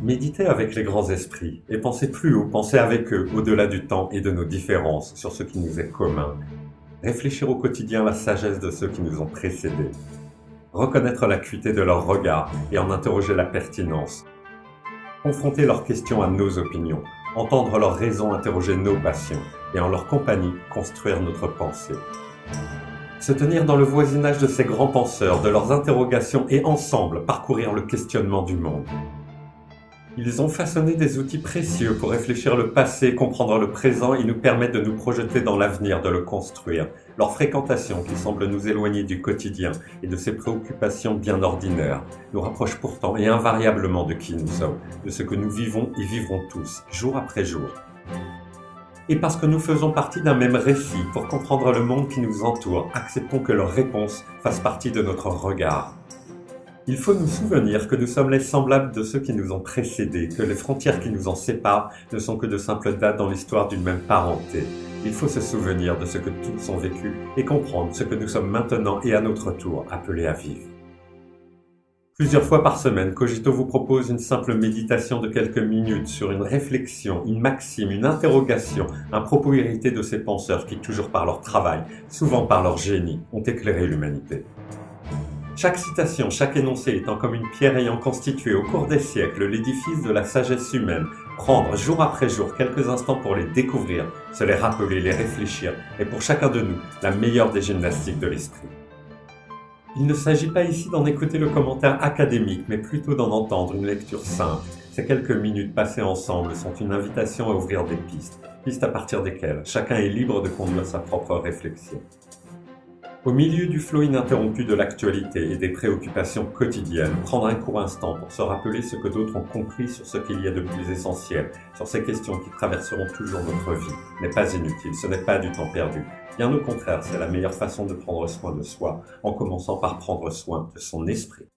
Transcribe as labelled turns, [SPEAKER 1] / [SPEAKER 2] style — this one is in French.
[SPEAKER 1] Méditez avec les grands esprits et pensez plus haut, pensez avec eux, au-delà du temps et de nos différences, sur ce qui nous est commun. Réfléchir au quotidien la sagesse de ceux qui nous ont précédés. Reconnaître l'acuité de leur regard et en interroger la pertinence. Confronter leurs questions à nos opinions, entendre leurs raisons, interroger nos passions, et en leur compagnie, construire notre pensée. Se tenir dans le voisinage de ces grands penseurs, de leurs interrogations et ensemble parcourir le questionnement du monde. Ils ont façonné des outils précieux pour réfléchir le passé, comprendre le présent et nous permettre de nous projeter dans l'avenir, de le construire. Leur fréquentation, qui semble nous éloigner du quotidien et de ces préoccupations bien ordinaires, nous rapproche pourtant et invariablement de qui nous sommes, de ce que nous vivons et vivrons tous, jour après jour. Et parce que nous faisons partie d'un même récit, pour comprendre le monde qui nous entoure, acceptons que leurs réponses fassent partie de notre regard. Il faut nous souvenir que nous sommes les semblables de ceux qui nous ont précédés, que les frontières qui nous en séparent ne sont que de simples dates dans l'histoire d'une même parenté. Il faut se souvenir de ce que tous ont vécu et comprendre ce que nous sommes maintenant et à notre tour appelés à vivre. Plusieurs fois par semaine, Cogito vous propose une simple méditation de quelques minutes sur une réflexion, une maxime, une interrogation, un propos hérité de ces penseurs qui, toujours par leur travail, souvent par leur génie, ont éclairé l'humanité. Chaque citation, chaque énoncé étant comme une pierre ayant constitué au cours des siècles l'édifice de la sagesse humaine, prendre jour après jour quelques instants pour les découvrir, se les rappeler, les réfléchir, est pour chacun de nous la meilleure des gymnastiques de l'esprit. Il ne s'agit pas ici d'en écouter le commentaire académique, mais plutôt d'en entendre une lecture simple. Ces quelques minutes passées ensemble sont une invitation à ouvrir des pistes à partir desquelles chacun est libre de conduire sa propre réflexion. Au milieu du flot ininterrompu de l'actualité et des préoccupations quotidiennes, prendre un court instant pour se rappeler ce que d'autres ont compris sur ce qu'il y a de plus essentiel, sur ces questions qui traverseront toujours notre vie, n'est pas inutile, ce n'est pas du temps perdu. Bien au contraire, c'est la meilleure façon de prendre soin de soi, en commençant par prendre soin de son esprit.